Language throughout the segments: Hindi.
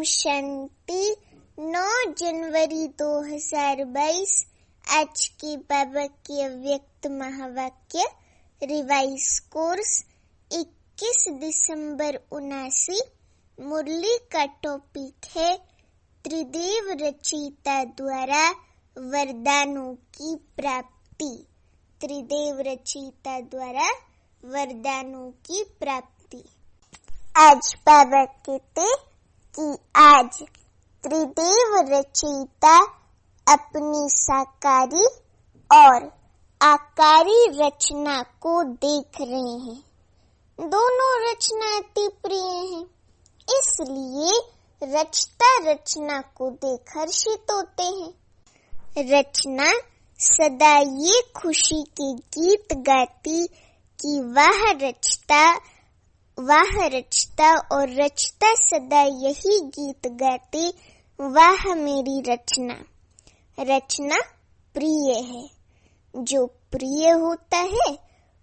ओम शांति। 9 जनवरी 2022 आज के बाबा के अव्यक्त महावाक्य रिवाइज कोर्स 21 दिसंबर 79। मुरली का टॉपिक है त्रिदेव रचयिता द्वारा वरदानों की प्राप्ति। त्रिदेव रचयिता द्वारा वरदानों की प्राप्ति। आज बाबा कहते कि आज त्रिदेव रचयिता अपनी साकारी और आकारी रचना को देख रहे हैं। दोनों रचना अति प्रिय हैं, इसलिए रचता रचना को देख हर्षित होते हैं। रचना सदा ये खुशी के गीत गाती कि वाह रचता और रचता सदा यही गीत गाती, वाह मेरी रचना। रचना प्रिय है, जो प्रिय होता है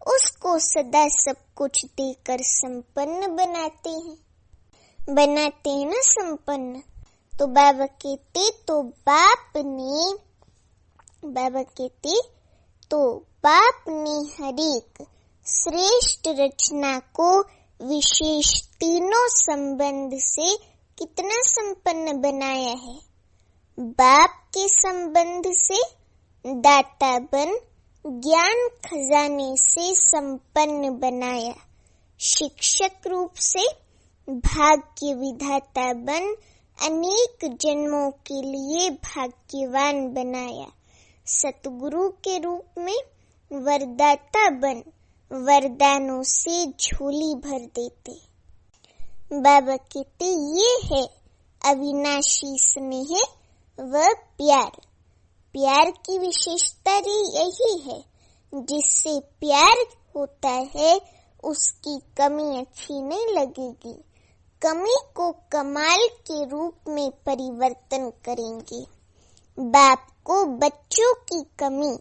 उसको सदा सब कुछ देकर संपन्न बनाते हैं ना संपन्न। तो बाबा कहते बाप ने हर एक श्रेष्ठ रचना को विशेष तीनों संबंध से कितना संपन्न बनाया है। बाप के संबंध से दाता बन ज्ञान खजाने से संपन्न बनाया। शिक्षक रूप से भाग्य विधाता बन अनेक जन्मों के लिए भाग्यवान बनाया। सतगुरु के रूप में वरदाता बन वरदानों से झोली भर देते। बाबा कहते ये है अविनाशी स्नेह व प्यार की विशेषता यही है। जिससे प्यार होता है उसकी कमी अच्छी नहीं लगेगी, कमी को कमाल के रूप में परिवर्तन करेंगे। बाप को बच्चों की कमी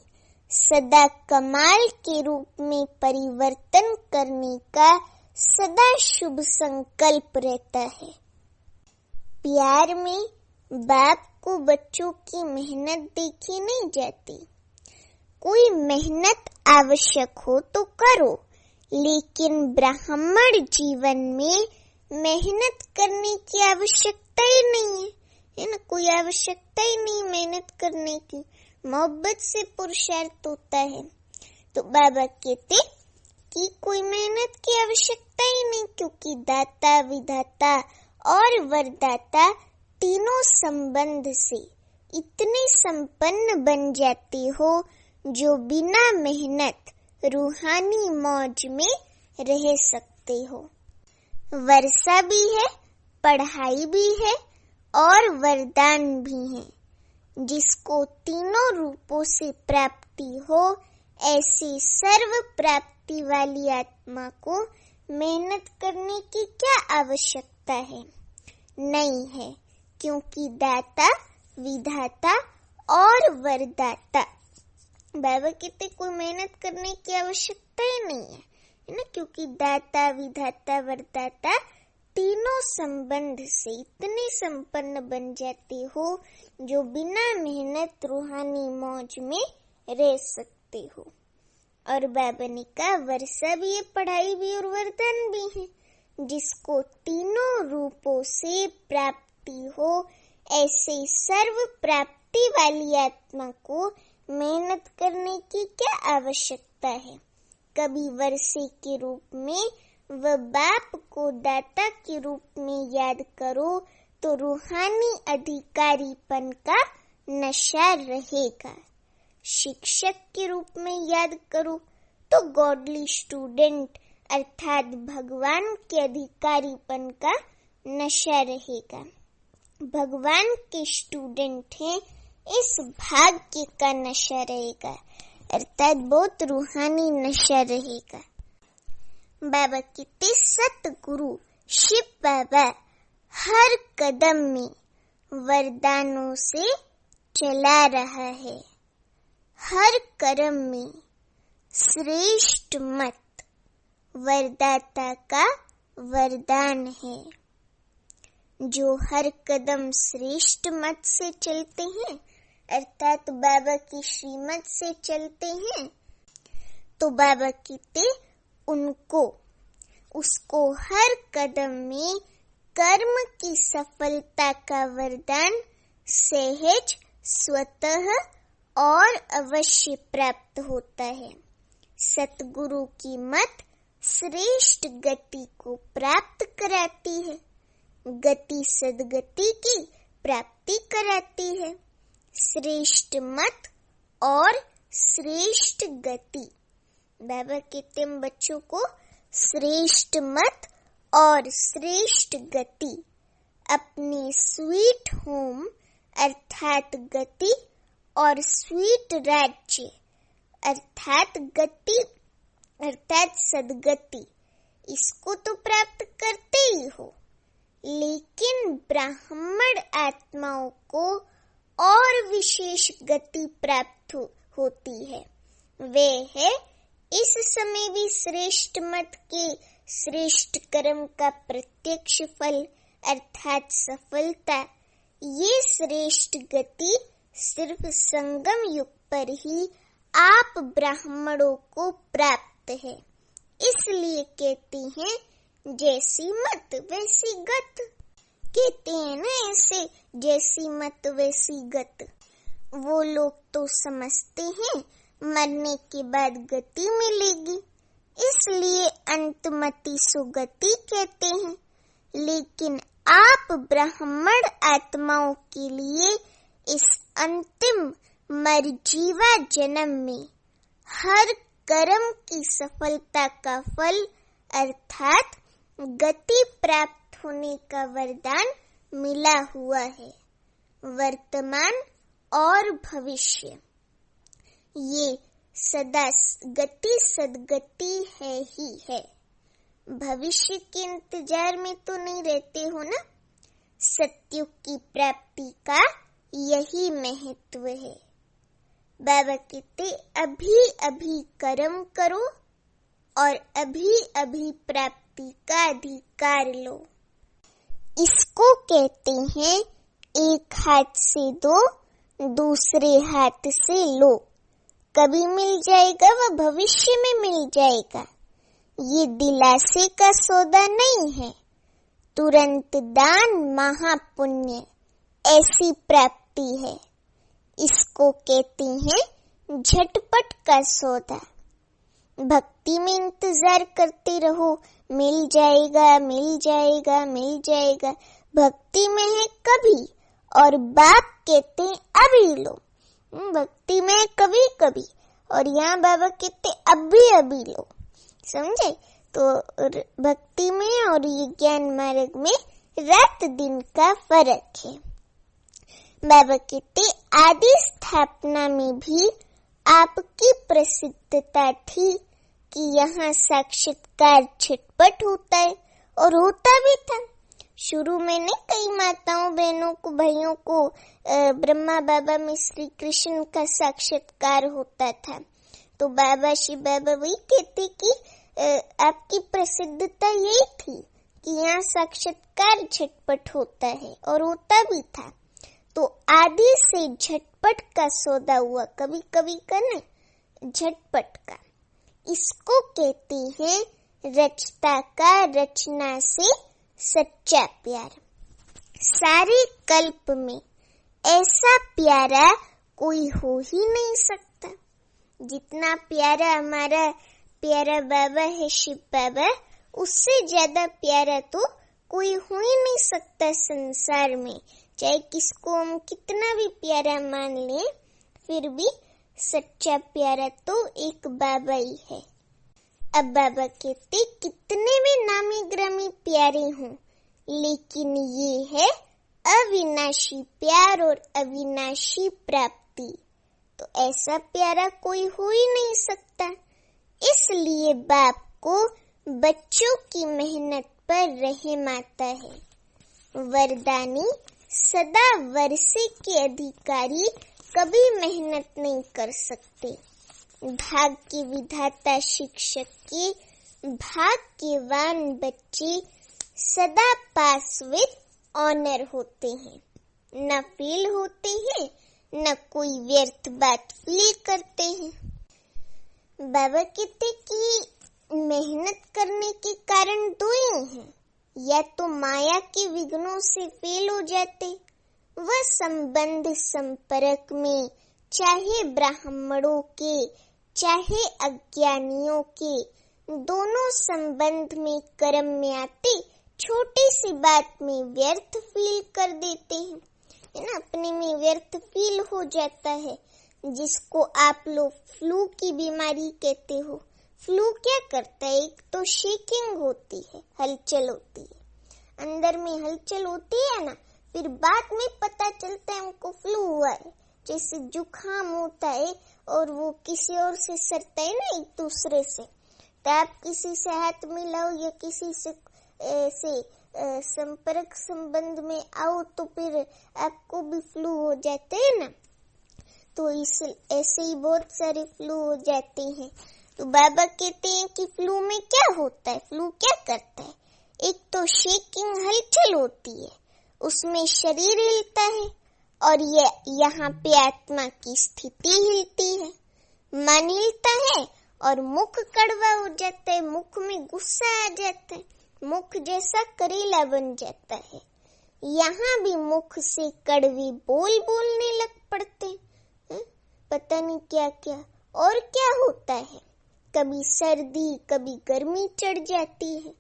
सदा कमाल के रूप में परिवर्तन करने का सदा शुभ संकल्प रहता है। प्यार में बाप को बच्चों की मेहनत देखी नहीं जाती। कोई मेहनत आवश्यक हो तो करो, लेकिन ब्राह्मण जीवन में मेहनत करने की आवश्यकता ही नहीं है ना। कोई आवश्यकता ही नहीं मेहनत करने की, मोहब्बत से पुरुषार्थ होता है। तो बाबा कहते कि कोई मेहनत की आवश्यकता ही नहीं, क्योंकि दाता विधाता और वरदाता तीनों संबंध से इतने संपन्न बन जाते हो जो बिना मेहनत रूहानी मौज में रह सकते हो। वर्षा भी है, पढ़ाई भी है और वरदान भी है। जिसको तीनों रूपों से प्राप्ति हो, ऐसे सर्व प्राप्ति वाली आत्मा को मेहनत करने की क्या आवश्यकता है? नहीं है, क्योंकि दाता विधाता और वरदाता। बाबा कहते कोई मेहनत करने की आवश्यकता ही नहीं है ना, क्योंकि दाता विधाता वरदाता तीनों संबंध से इतने संपन्न बन जाते हो जो बिना मेहनत रूहानी मौज में रह सकते हो। और बाबा ने कहा वर्षा भी है, पढ़ाई भी और वरदान भी है। जिसको तीनों रूपों से प्राप्ति हो, ऐसे सर्व प्राप्ति वाली आत्मा को मेहनत करने की क्या आवश्यकता है? कभी वर्षे के रूप में व बाप को दाता के रूप में याद करो तो रूहानी अधिकारीपन का नशा रहेगा। शिक्षक के रूप में याद करो तो गॉडली स्टूडेंट अर्थात भगवान के अधिकारीपन का नशा रहेगा। भगवान के स्टूडेंट हैं, इस भाग्य का नशा रहेगा, अर्थात बहुत रूहानी नशा रहेगा। बाबा कहते सतगुरु शिव बाबा हर कदम में वरदानों से चला रहा है। हर कर्म में श्रेष्ठ मत वरदाता का वरदान है। जो हर कदम श्रेष्ठ मत से चलते हैं, अर्थात बाबा की श्रीमत से चलते हैं, तो बाबा कहते उसको हर कदम में कर्म की सफलता का वरदान सहज, स्वतः और अवश्य प्राप्त होता है। सतगुरु की मत श्रेष्ठ गति को प्राप्त कराती है, गति सदगति की प्राप्ति कराती है। श्रेष्ठ मत और श्रेष्ठ गति, बाबा कहते हैं बच्चों को श्रेष्ठ मत और श्रेष्ठ गति अपनी स्वीट होम अर्थात गति और स्वीट राज्य अर्थात गति अर्थात सदगति, इसको तो प्राप्त करते ही हो, लेकिन ब्राह्मण आत्माओं को और विशेष गति प्राप्त होती है। वे है इस समय भी श्रेष्ठ मत के श्रेष्ठ कर्म का प्रत्यक्ष फल अर्थात सफलता। ये श्रेष्ठ गति सिर्फ संगम युग पर ही आप ब्राह्मणों को प्राप्त है। इसलिए कहती हैं जैसी मत वैसी गत, कहते हैं ना ऐसे, जैसी मत वैसी गत। वो लोग तो समझते हैं मरने के बाद गति मिलेगी, इसलिए अंतमति सुगति कहते हैं। लेकिन आप ब्राह्मण आत्माओं के लिए इस अंतिम मरजीवा जन्म में हर कर्म की सफलता का फल अर्थात गति प्राप्त होने का वरदान मिला हुआ है। वर्तमान और भविष्य ये सदा गति सदगति है ही है। भविष्य के इंतजार में तो नहीं रहते हो ना। सत्युग की प्राप्ति का यही महत्व है। बाबा कहते अभी अभी कर्म करो और अभी अभी प्राप्ति का अधिकार लो। इसको कहते हैं एक हाथ से दो, दूसरे हाथ से लो। कभी मिल जाएगा वह भविष्य में मिल जाएगा। ये दिलासे का सौदा नहीं है। तुरंत दान महापुण्य ऐसी प्राप्ति है। इसको कहते हैं झटपट का सौदा। भक्ति में इंतजार करते रहो, मिल जाएगा मिल जाएगा मिल जाएगा। भक्ति में है कभी और बाप कहते हैं अभी लो। भक्ति में कभी कभी और यहाँ बाबा कहते अभी अभी लो। समझे? तो भक्ति में और ये ज्ञान मार्ग में रात दिन का फर्क है। बाबा कहते आदि स्थापना में भी आपकी प्रसिद्धता थी कि यहाँ साक्षात्कार झटपट होता है और होता भी था। शुरू में ने कई माताओं बहनों को भाइयों को ब्रह्मा बाबा में श्री कृष्ण का साक्षात्कार होता था। तो बाबा श्री बाबा वही कहते कि आपकी प्रसिद्धता यही थी कि यहाँ साक्षात्कार झटपट होता है और होता भी था। तो आदि से झटपट का सौदा हुआ, कभी कभी का ना झटपट का। इसको कहते हैं रचता का रचना से सच्चा प्यार। सारे कल्प में ऐसा प्यारा कोई हो ही नहीं सकता। जितना प्यारा हमारा प्यारा बाबा है शिव बाबा, उससे ज्यादा प्यारा तो कोई हो ही नहीं सकता संसार में। चाहे किसको हम कितना भी प्यारा मान लें, फिर भी सच्चा प्यारा तो एक बाबा ही है। अब बाबा कहते कितने भी नामी ग्रामी प्यारे हों, लेकिन ये है अविनाशी प्यार और अविनाशी प्राप्ति। तो ऐसा प्यारा कोई हो ही नहीं सकता। इसलिए बाप को बच्चों की मेहनत पर रहम आता है। वरदानी सदा वर्षे के अधिकारी कभी मेहनत नहीं कर सकते। भाग्य विधाता शिक्षक के भाग्यवान बच्चे सदा पास विद ऑनर होते हैं, न फील होते हैं, न कोई व्यर्थ बात फील करते हैं। बाबा कहते कि मेहनत करने के कारण दो ही हैं, या तो माया के विघ्नों से फेल हो जाते, वह संबंध संपर्क में चाहे ब्राह्मणों के चाहे अज्ञानियों के, दोनों संबंध में कर्म में आते छोटी सी बात में व्यर्थ फील कर देते हैं, है ना। अपने में व्यर्थ फील हो जाता है, जिसको आप लोग फ्लू की बीमारी कहते हो। फ्लू क्या करता है? एक तो शेकिंग होती है, हलचल होती है, अंदर में हलचल होती है ना, फिर बाद में पता चलता है हमको फ्लू हुआ है। जैसे जुकाम होता है और वो किसी और से सरता है ना, एक दूसरे से, तो आप किसी से हाथ मिलाओ या किसी से संपर्क संबंध में आओ तो फिर आपको भी फ्लू हो जाते हैं ना। तो ऐसे ही बहुत सारे फ्लू हो जाते हैं। तो बाबा कहते हैं कि फ्लू में क्या होता है, फ्लू क्या करता है? एक तो शेकिंग हलचल होती है, उसमें शरीर हिलता है और ये यहाँ पे आत्मा की स्थिति हिलती है, मन हिलता है और मुख कड़वा हो जाता है, मुख में गुस्सा आ जाता है, मुख जैसा करेला बन जाता है। यहाँ भी मुख से कड़वे बोल बोलने लग पड़ते हैं, पता नहीं क्या क्या। और क्या होता है, कभी सर्दी कभी गर्मी चढ़ जाती है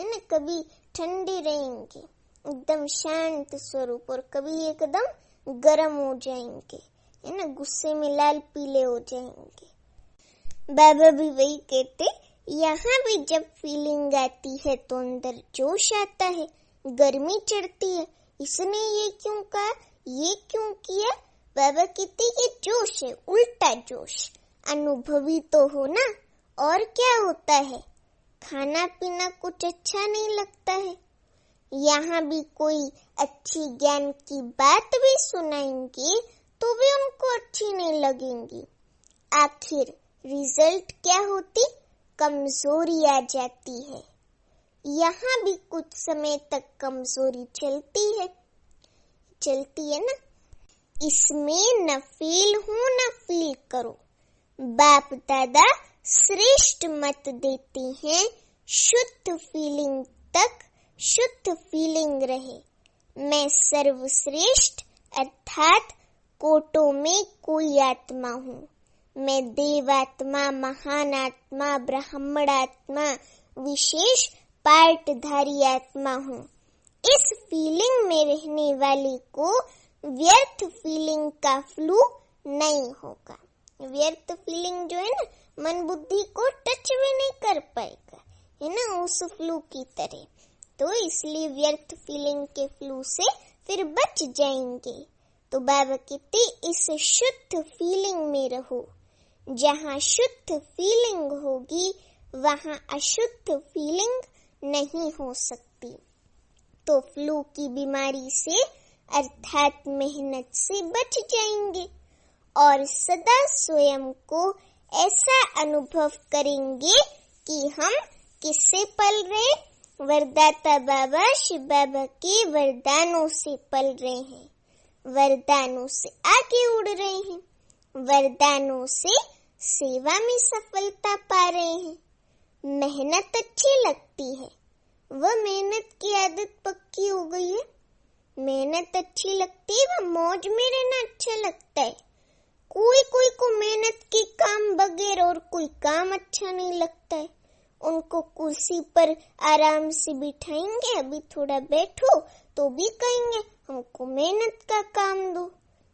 ना, कभी ठंडे रहेंगे एकदम शांत स्वरूप और कभी एकदम गर्म हो जाएंगे, है ना, गुस्से में लाल पीले हो जाएंगे। बाबा भी वही कहते, यहाँ भी जब फीलिंग आती है तो अंदर जोश आता है, गर्मी चढ़ती है। इसने ये क्यों कहा, ये क्यों किया? बाबा कहते ये जोश है, उल्टा जोश, अनुभवी तो हो ना। और क्या होता है, खाना पीना कुछ अच्छा नहीं लगता है। यहाँ भी कोई अच्छी ज्ञान की बात भी सुनाएंगे तो भी उनको अच्छी नहीं लगेंगी। आखिर रिजल्ट क्या होती, कमजोरी आ जाती है। यहाँ भी कुछ समय तक कमजोरी चलती है ना। इसमें न फेल हो न फील करो। बाप दादा श्रेष्ठ मत देते हैं, शुद्ध फीलिंग तक शुद्ध फीलिंग रहे। मैं सर्वश्रेष्ठ अर्थात कोटों में कोई आत्मा हूँ। मैं देवात्मा, महान आत्मा, ब्राह्मण आत्मा, विशेष पार्टधारी आत्मा हूँ। इस फीलिंग में रहने वाले को व्यर्थ फीलिंग का फ्लू नहीं होगा। व्यर्थ फीलिंग जो है ना, मन बुद्धि को टच भी नहीं कर पाएगा, है ना, उस फ्लू की तरह। तो इसलिए व्यर्थ फीलिंग के फ्लू से फिर बच जाएंगे। तो बाबा कहते इस शुद्ध फीलिंग में रहो। जहाँ शुद्ध फीलिंग होगी वहाँ अशुद्ध फीलिंग नहीं हो सकती। तो फ्लू की बीमारी से अर्थात मेहनत से बच जाएंगे और सदा स्वयं को ऐसा अनुभव करेंगे कि हम किससे पल रहे, वरदाता बाबा शिव बाबा के वरदानों से पल रहे हैं, वरदानों से आगे उड़ रहे हैं, वरदानों से सेवा में सफलता पा रहे हैं। मेहनत अच्छी लगती है, वह मेहनत की आदत पक्की हो गई है। मेहनत अच्छी लगती है, वह मौज में रहना अच्छा लगता है। कोई कोई को मेहनत के काम बगैर और कोई काम अच्छा नहीं लगता है। उनको कुर्सी पर आराम से बिठाएंगे, अभी थोड़ा बैठो तो भी कहेंगे हमको मेहनत का काम दो,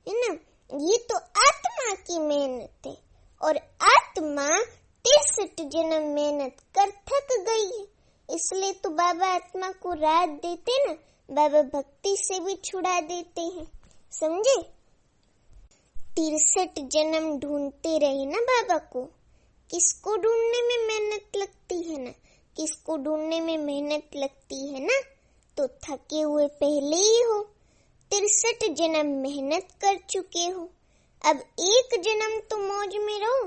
है ना। ये तो आत्मा की मेहनत है और आत्मा 63 जन्म मेहनत कर थक गई है। इसलिए तो बाबा आत्मा को राहत देते ना, बाबा भक्ति से भी छुड़ा देते हैं, समझे। 63 जन्म ढूंढते रहे ना बाबा को। किसको ढूंढने में मेहनत लगती है ना, किसको ढूंढने में मेहनत लगती है ना, तो थके हुए पहले ही हो। 63 जन्म मेहनत कर चुके हो, अब एक जन्म तो मौज में रहो।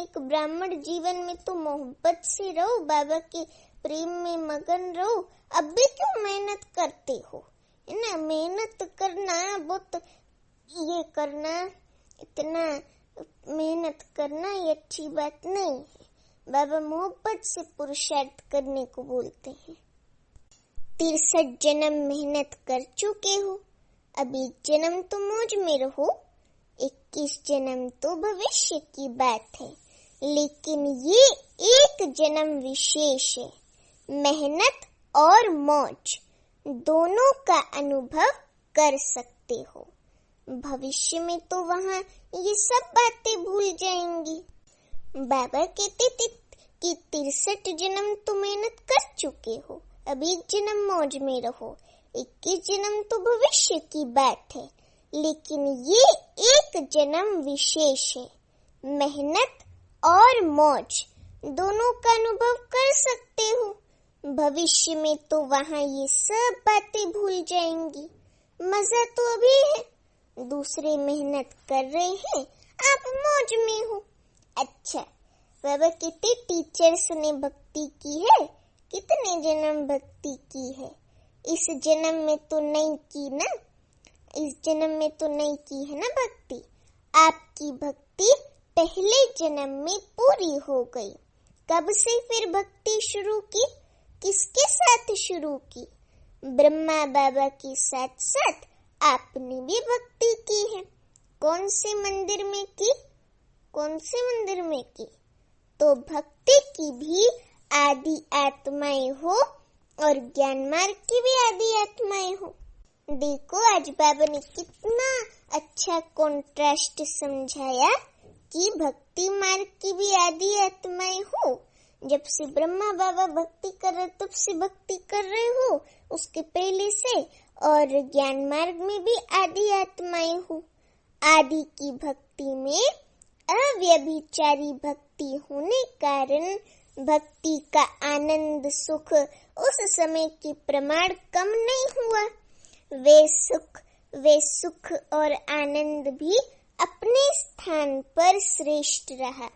एक ब्राह्मण जीवन में तो मोहब्बत से रहो, बाबा के प्रेम में मगन रहो। अब भी क्यों मेहनत करते हो, है ना। मेहनत करना बहुत, ये करना, इतना मेहनत करना ये अच्छी बात नहीं है। बाबा मोहब्बत से पुरुषार्थ करने को बोलते हैं। 63 जन्म मेहनत कर चुके हो, अब एक जन्म तो मौज में रहो। 21 जन्म तो भविष्य की बात है, लेकिन ये एक जन्म विशेष है। मेहनत और मौज दोनों का अनुभव कर सकते हो। भविष्य में तो वहाँ ये सब बातें भूल जाएंगी। बाबा कहते थे कि 63 जन्म तो मेहनत कर चुके हो, अब एक जन्म मौज में रहो। 21 जन्म तो भविष्य की बात है, लेकिन ये एक जन्म विशेष है। मेहनत और मौज दोनों का अनुभव कर सकते हो। भविष्य में तो वहाँ ये सब बातें भूल जाएंगी। मजा तो अभी है, दूसरे मेहनत कर रहे हैं, आप मौज में हो। अच्छा, बाबा कहते टीचर्स ने भक्ति की है, कितने जन्म भक्ति की है? इस जन्म में तो नहीं की ना, इस जन्म में तो नहीं की है ना भक्ति। आपकी भक्ति पहले जन्म में पूरी हो गई। कब से फिर भक्ति शुरू की? किसके साथ शुरू की? ब्रह्मा बाबा के साथ साथ आपने भी भक्ति की है। कौन से मंदिर में की? कौन से मंदिर में की? तो भक्ति की भी आदि आत्माएं हो और ज्ञान मार्ग की भी आदि आत्माएं हो। देखो आज बाबा ने कितना अच्छा कॉन्ट्रास्ट समझाया कि भक्ति मार्ग की भी आदि आत्माएं हो। जब से ब्रह्मा बाबा भक्ति कर रहे तब से भक्ति कर रहे हो, उसके पहले से, और ज्ञान मार्ग में भी आदि आत्माएं हो। आदि की भक्ति में अव्यभिचारी भक्ति होने कारण भक्ति का आनंद सुख उस समय के प्रमाण कम नहीं हुआ। वे सुख और आनंद भी अपने स्थान पर श्रेष्ठ रहा।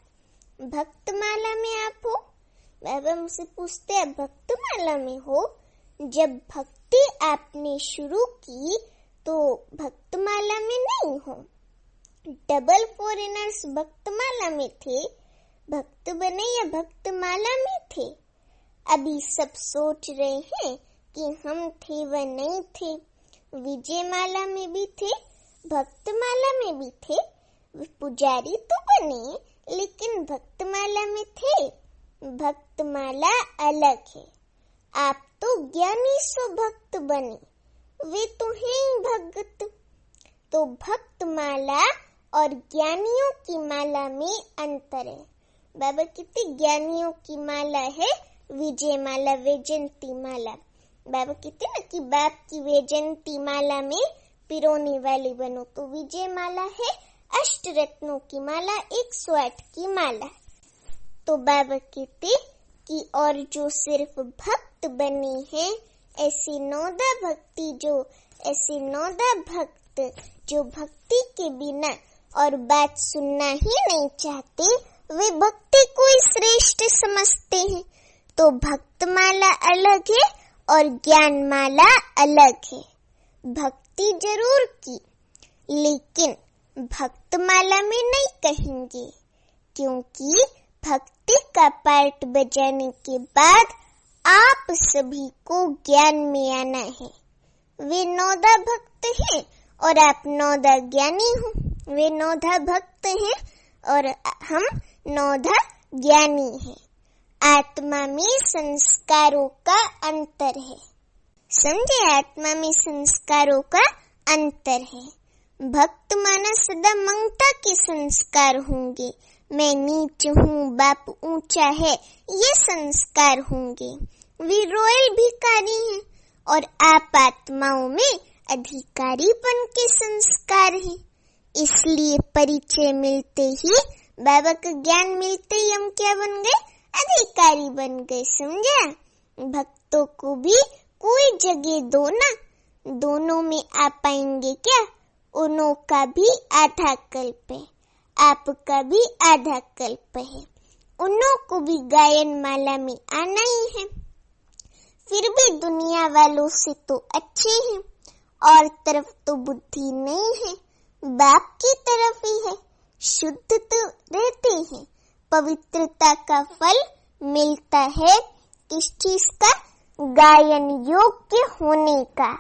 भक्तमाला में आप हो? बाबा मुझसे पूछते हैं, भक्तमाला में हो? जब भक्ति आपने शुरू की तो भक्तमाला में नहीं हो। डबल फॉरेनर्स भक्तमाला में थे, भक्त बने या भक्तमाला में थे? अभी सब सोच रहे हैं कि हम थे व नहीं थे। विजयमाला में भी थे, भक्तमाला में भी थे। पुजारी तो बने लेकिन भक्तमाला में थे। भक्तमाला अलग है। आप तो ज्ञानी सो भक्त बने, वे तो हैं भगत। तो भक्तमाला और ज्ञानियों की माला में अंतर है। बाबा कहते ज्ञानियों की माला है विजय माला, वैजयंती माला। बाबा कहते ना कि बाप की वैजयंती माला में पिरोने वाली बनो, तो विजय माला है अष्ट रत्नों की माला, 108 की माला। तो बाबा कहते कि और जो सिर्फ भक्त बने हैं, ऐसे नौदा भक्त जो भक्ति के बिना और बात सुनना ही नहीं चाहते, वे भक्ति को ही श्रेष्ठ समझते हैं। तो भक्तमाला अलग है और ज्ञानमाला अलग है। भक्ति जरूर की, लेकिन भक्तमाला में नहीं कहेंगे, क्योंकि भक्ति का पार्ट बजाने के बाद आप सभी को ज्ञान में आना है। वे नौदा भक्त हैं और आप नौदा ज्ञानी हो। वे नौदा भक्त हैं और हम नौदा ज्ञानी हैं। आत्मा में संस्कारों का अंतर है। समझे? आत्मा में संस्कारों का अंतर है। भक्त माना सदा ममता के संस्कार होंगे। मैं नीच हूँ, बाप ऊंचा है, ये संस्कार होंगे। वे रॉयल भिखारी हैं और आप आत्माओं में अधिकारीपन के संस्कार हैं। इसलिए परिचय मिलते ही, बाबा का ज्ञान मिलते ही हम क्या बन गए? अधिकारी बन गए। समझा? भक्तों को भी कोई जगह दो ना, दोनों में आ पाएंगे क्या? उनों का भी आधा कल्प है, आपका भी आधा कल्प है। उनों को भी गायन माला में आना ही है। फिर भी दुनिया वालों से तो अच्छे हैं और तरफ तो बुद्धि नहीं है, बाप की तरफ ही है। शुद्ध तो रहते हैं। पवित्रता का फल मिलता है किस चीज का? गायन योग्य होने का।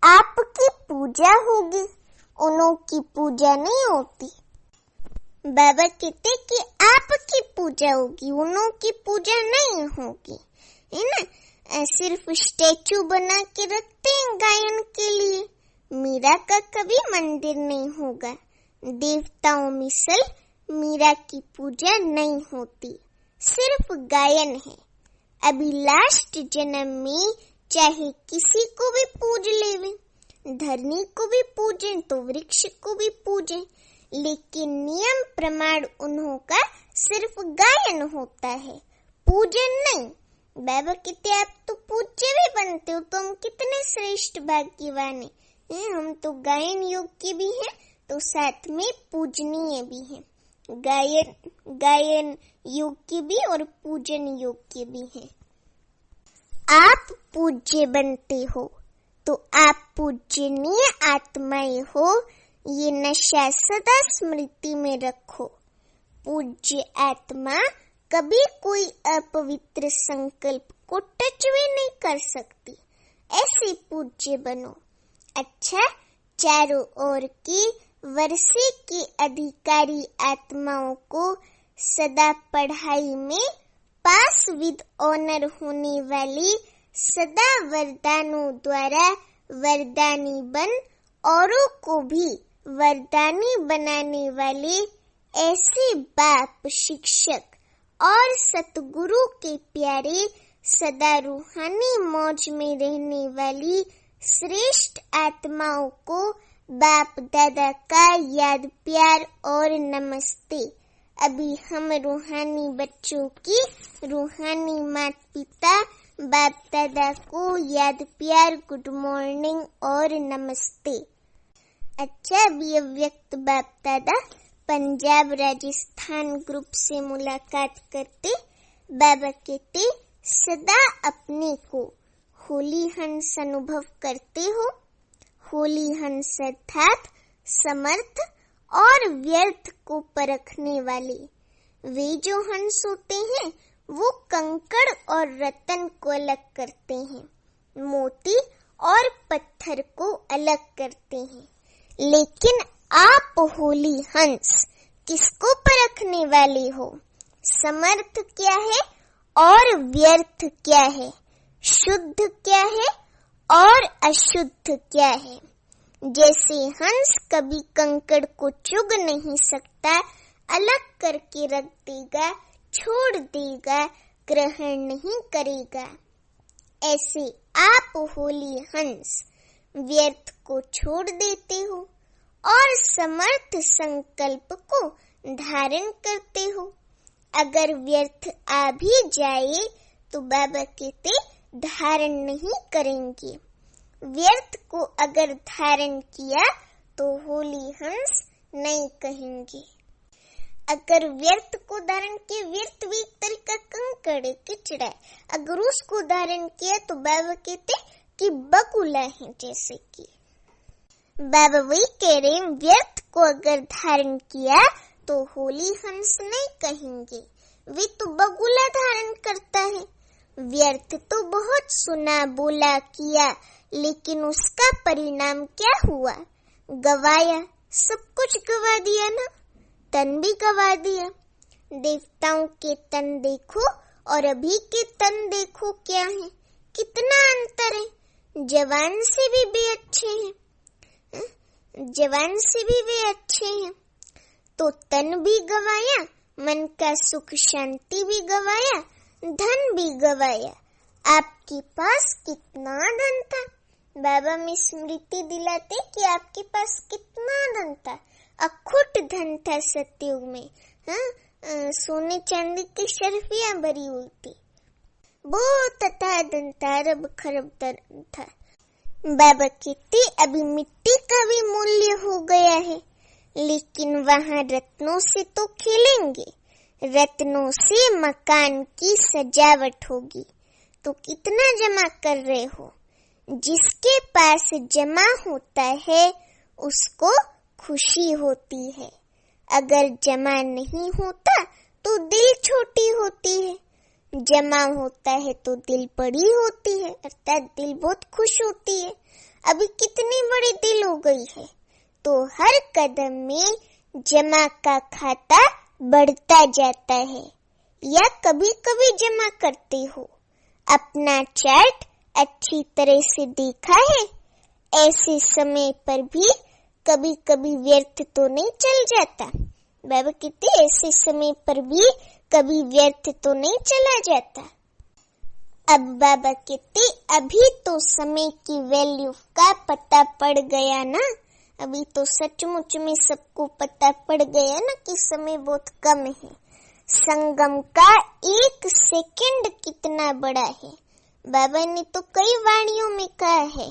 आपकी पूजा होगी, उन्हों की पूजा नहीं होती। बाबा कहते कि आपकी पूजा होगी, उन्हों की पूजा नहीं होगी, है ना। सिर्फ स्टैचू बना के रखते हैं गायन के लिए। मीरा का कभी मंदिर नहीं होगा। देवताओं मिसल मीरा की पूजा नहीं होती, सिर्फ गायन है। अभी लास्ट जन्म में चाहे किसी को भी पूज लेवे, धरनी को भी पूजें तो वृक्ष को भी पूजें, लेकिन नियम प्रमाण उन्हों का सिर्फ गायन होता है, पूजन नहीं। बाबा कहते आप तो पूज्य भी बनते हो, तो हम कितने श्रेष्ठ भाग्यवान हैं। हम तो गायन योग्य भी हैं, तो साथ में पूजनीय भी हैं। गायन योग्य भी और पूजन योग्य भी हैं। आप पूज्य बनते हो तो आप पूजनीय आत्माएं हो, ये नशा सदा स्मृति में रखो। पूज्य आत्मा कभी कोई अपवित्र संकल्प को टच भी नहीं कर सकती, ऐसे पूज्य बनो। अच्छा, चारों ओर की वर्षे के अधिकारी आत्माओं को सदा पढ़ाई में पास विद ऑनर होने वाली, सदा वरदानों द्वारा वरदानी बन औरों को भी वरदानी बनाने वाले ऐसे बाप, शिक्षक और सतगुरु के प्यारे, सदा रूहानी मौज में रहने वाली श्रेष्ठ आत्माओं को बाप दादा का याद, प्यार और नमस्ते। अभी हम रूहानी बच्चों की रूहानी माता पिता बाप दादा को याद, प्यार, गुड मॉर्निंग और नमस्ते। अच्छा, अभी अव्यक्त बाप दादा पंजाब राजस्थान ग्रुप से मुलाकात करते बाबा कहते, सदा अपने को होली हंस अनुभव करते हो। होली हंस अर्थात समर्थ और व्यर्थ को परखने वाले। वे जो हंस होते हैं वो कंकड़ और रतन को अलग करते हैं, मोती और पत्थर को अलग करते हैं। लेकिन आप होली हंस किसको परखने वाले हो? समर्थ क्या है और व्यर्थ क्या है, शुद्ध क्या है और अशुद्ध क्या है। जैसे हंस कभी कंकड़ को चुग नहीं सकता, अलग करके रख देगा, छोड़ देगा, ग्रहण नहीं करेगा, ऐसे आप होली हंस व्यर्थ को छोड़ देते हो और समर्थ संकल्प को धारण करते हो। अगर व्यर्थ आ भी जाए तो बाबा कहते धारण नहीं करेंगे। व्यर्थ को अगर धारण किया तो होली हंस नहीं कहेंगे। अगर व्यर्थ को धारण किया, व्यर्थ भी एक तरीका कंकड़ है, किचड़ा है, अगर उसको धारण किया तो बाबा कहते कि बगुला है। जैसे कि बाबा वही कह रहे हैं, व्यर्थ को अगर धारण किया तो होली हंस नहीं कहेंगे, वे तो बगुला धारण करता है। व्यर्थ तो बहुत सुना, बोला, किया, लेकिन उसका परिणाम क्या हुआ? गवाया, सब कुछ गवा दिया ना, तन भी गवा दिया। देवताओं के तन देखो और अभी के तन देखो, क्या है, कितना अंतर है। जवान से भी वे अच्छे हैं, जवान से भी वे अच्छे हैं। तो तन भी गवाया, मन का सुख शांति भी गवाया, धन भी गवाया। आपके पास कितना धन था? बाबा में स्मृति दिलाते कि आपके पास कितना धन था। अखुट धन था सतयुग में। सोने चांदी की शर्फियां भरी हुई थी, बहुत धन था, अरब खरब धन था। बाबा कहते अभी मिट्टी का भी मूल्य हो गया है, लेकिन वहाँ रत्नों से तो खेलेंगे, रत्नों से मकान की सजावट होगी। तो कितना जमा कर रहे हो? जिसके पास जमा होता है उसको खुशी होती है। अगर जमा नहीं होता तो दिल छोटी होती है, जमा होता है तो दिल बड़ी होती है, अर्थात दिल बहुत खुश होती है। अभी कितनी बड़ी दिल हो गई है। तो हर कदम में जमा का खाता बढ़ता जाता है। या कभी कभी जमा करते हो? अपना चार्ट अच्छी तरह से देखा है? ऐसे समय पर भी कभी कभी व्यर्थ तो नहीं चल जाता? बाबा कहते ऐसे समय पर भी कभी व्यर्थ तो नहीं चला जाता। अब बाबा कहते अभी तो समय की वैल्यू का पता पड़ गया ना। अभी तो सचमुच में सबको पता पड़ गया ना कि समय बहुत कम है। संगम का 1 सेकंड कितना बड़ा है। बाबा ने तो कई वाणियों में कहा है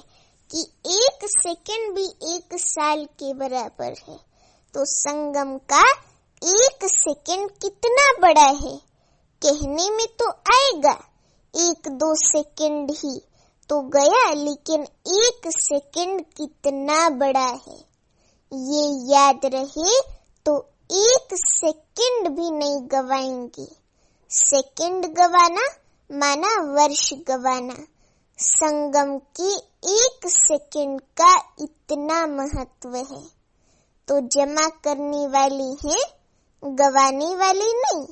कि 1 सेकंड भी 1 साल के बराबर है। तो संगम का 1 सेकंड कितना बड़ा है कहने में तो आएगा। 1-2 सेकंड ही तो गया, लेकिन 1 सेकंड कितना बड़ा है ये याद रहे तो 1 सेकंड भी नहीं गवाएंगे। सेकंड गवाना माना वर्ष गवाना। संगम के 1 सेकंड का इतना महत्व है। तो जमा करने वाली हैं, गवाने वाली नहीं,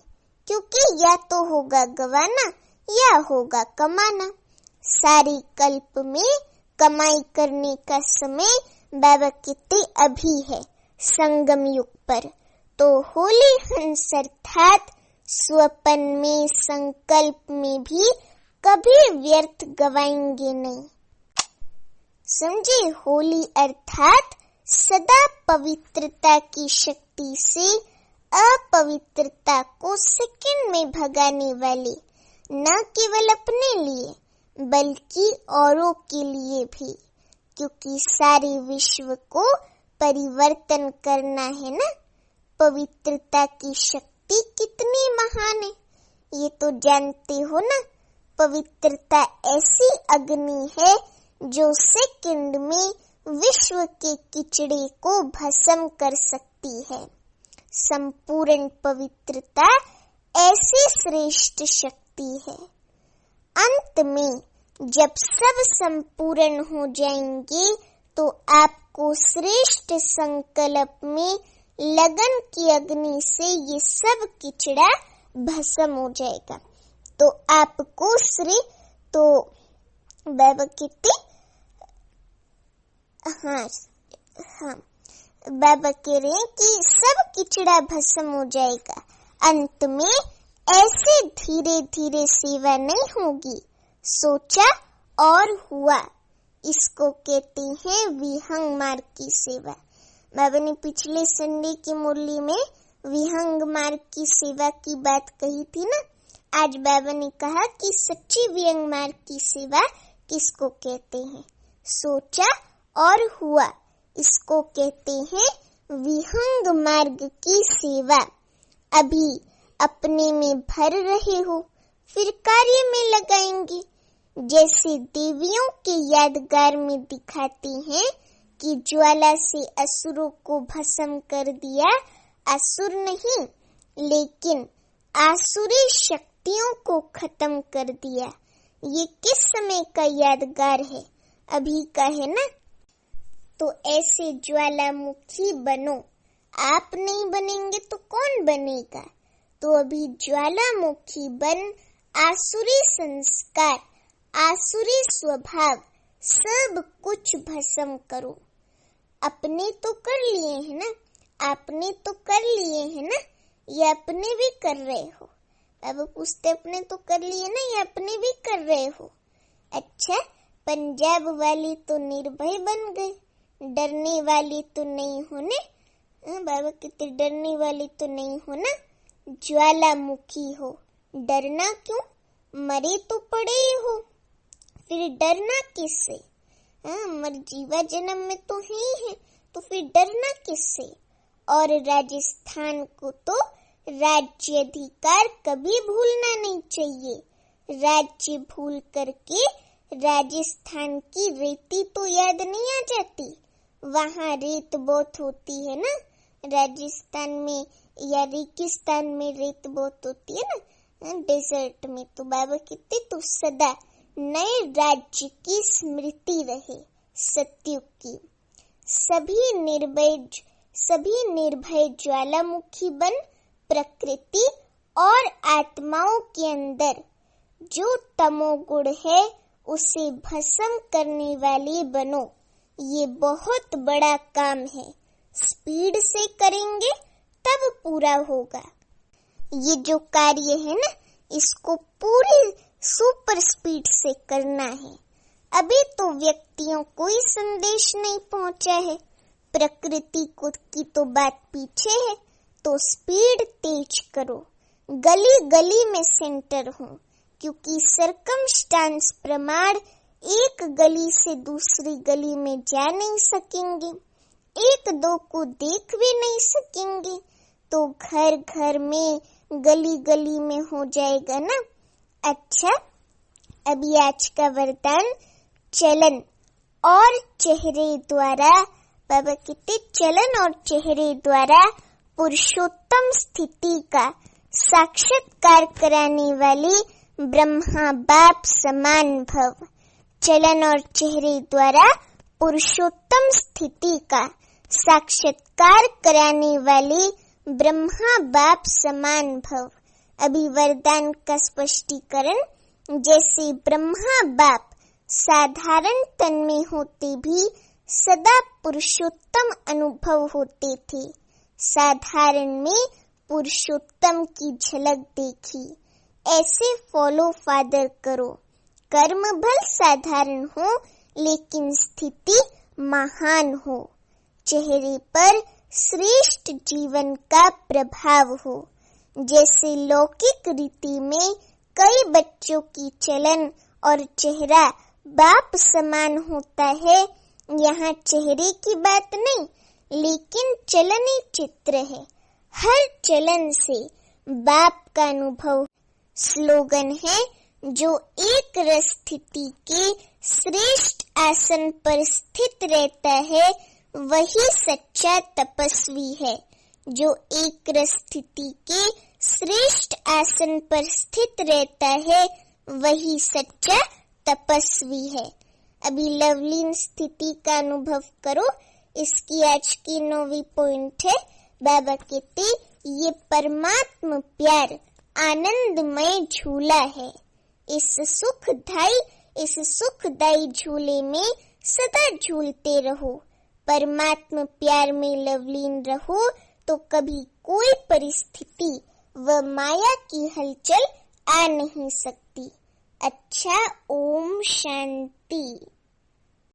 क्योंकि या तो होगा गवाना या होगा कमाना। सारी कल्प में कमाई करने का समय बाबा कहते अभी है, संगम युग पर। तो होली हंस अर्थात स्वपन में संकल्प में भी कभी व्यर्थ गवाएंगे नहीं। समझे? होली अर्थात सदा पवित्रता की शक्ति से अपवित्रता को सेकंड में भगाने वाले, न केवल अपने लिए बल्कि औरों के लिए भी, क्योंकि सारे विश्व को परिवर्तन करना है ना। पवित्रता की शक्ति कितनी महान है ये तो जानते हो ना। पवित्रता ऐसी अग्नि है जो सेकंड में विश्व के किचड़े को भस्म कर सकती है। संपूर्ण पवित्रता ऐसी श्रेष्ठ शक्ति है। अंत में जब सब संपूर्ण हो जाएंगे तो आपको श्रेष्ठ संकल्प में लगन की अग्नि से ये सब किचड़ा भस्म हो जाएगा। तो आपको तो बाबा कहते हाँ बाबा कह रहे हैं कि सब किचड़ा भस्म हो जाएगा। अंत में ऐसे धीरे धीरे सेवा नहीं होगी, सोचा और हुआ। इसको कहते हैं विहंग मार्ग की सेवा। बाबा ने पिछले संडे की मुरली में विहंग मार्ग की सेवा की बात कही थी ना। आज बाबा ने कहा कि सच्ची विहंग मार्ग की सेवा किसको कहते हैं? सोचा और हुआ, इसको कहते हैं विहंग मार्ग की सेवा। अभी अपने में भर रहे हो, फिर कार्य में लगाएंगे। जैसे देवियों के यादगार में दिखाते हैं कि ज्वाला से असुरों को भस्म कर दिया। असुर नहीं, लेकिन आसुरी शक्तियों को खत्म कर दिया। ये किस समय का यादगार है? अभी का है ना। तो ऐसे ज्वालामुखी बनो। आप नहीं बनेंगे तो कौन बनेगा? तो अभी ज्वालामुखी बन आसुरी संस्कार, आसुरी स्वभाव सब कुछ भस्म करो। अपने तो कर लिए हैं ना, आपने तो कर लिए हैं ना, ये अपने भी कर रहे हो। अब पूछते अपने तो कर लिए ना, ये अपने भी कर रहे हो। अच्छा, पंजाब वाली तो निर्भय बन गए, डरने वाली तो नहीं होने। बाबा कितने डरने वाली तो नहीं हो ना, ज्वालामुखी हो। डरना क्यों? मरे तो पड़े ही हो, फिर डरना किससे? मर जीवा जन्म में तो है, तो फिर डरना किससे? और राजस्थान को तो राज्य अधिकार कभी भूलना नहीं चाहिए। राज्य भूल करके राजस्थान की रेती तो याद नहीं आ जाती? वहाँ रेत बहुत होती है ना, राजस्थान में या रेगिस्तान में रेत बहुत होती है ना, डेजर्ट में। तो बाबा कहते तो सदा नए राज्य की स्मृति रहे सतयुग की। सभी निर्भय ज्वालामुखी बन प्रकृति और आत्माओं के अंदर जो तमोगुण है उसे भस्म करने वाले बनो। ये बहुत बड़ा काम है, स्पीड से करेंगे तब पूरा होगा। ये जो कार्य है ना, इसको पूरी सुपर स्पीड से करना है। अभी तो व्यक्तियों को ही संदेश नहीं पहुंचा है, प्रकृति की तो बात पीछे है। तो स्पीड तेज करो, गली गली में सेंटर हो, क्योंकि सरकमस्टांस प्रमाण एक गली से दूसरी गली में जा नहीं सकेंगे, एक दो को देख भी नहीं सकेंगे, तो घर घर में गली गली में हो जाएगा ना। अच्छा, अभी आज का वरदान चलन और चेहरे द्वारा, बाबा कहते चलन और चेहरे द्वारा पुरुषोत्तम स्थिति का साक्षात्कार कराने वाली ब्रह्मा बाप समान भव। चलन और चेहरे द्वारा पुरुषोत्तम स्थिति का साक्षात्कार कराने वाली ब्रह्मा बाप समान भव। अभी वरदान का स्पष्टीकरण, जैसे ब्रह्मा बाप साधारण तन में होते भी सदा पुरुषोत्तम अनुभव होते थे, साधारण में पुरुषोत्तम की झलक देखी, ऐसे फॉलो फादर करो। कर्म भल साधारण हो लेकिन स्थिति महान हो, चेहरे पर श्रेष्ठ जीवन का प्रभाव हो। जैसे लौकिक रीति में कई बच्चों की चलन और चेहरा बाप समान होता है, यहाँ चेहरे की बात नहीं लेकिन चलनी चित्र है, हर चलन से बाप का अनुभव। स्लोगन है, जो एक रस स्थिति के श्रेष्ठ आसन पर स्थित रहता है वही सच्चा तपस्वी है। जो एक रस स्थिति के श्रेष्ठ आसन पर स्थित रहता है वही सच्चा तपस्वी है। अभी लवलीन स्थिति का अनुभव करो। इसकी आज की 9वीं पॉइंट है, बाबा कहते ये परमात्म प्यार आनंदमय झूला है। इस सुखदायी झूले में सदा झूलते रहो, परमात्म प्यार में लवलीन रहो, तो कभी कोई परिस्थिति व माया की हलचल आ नहीं सकती। अच्छा, ओम शांति।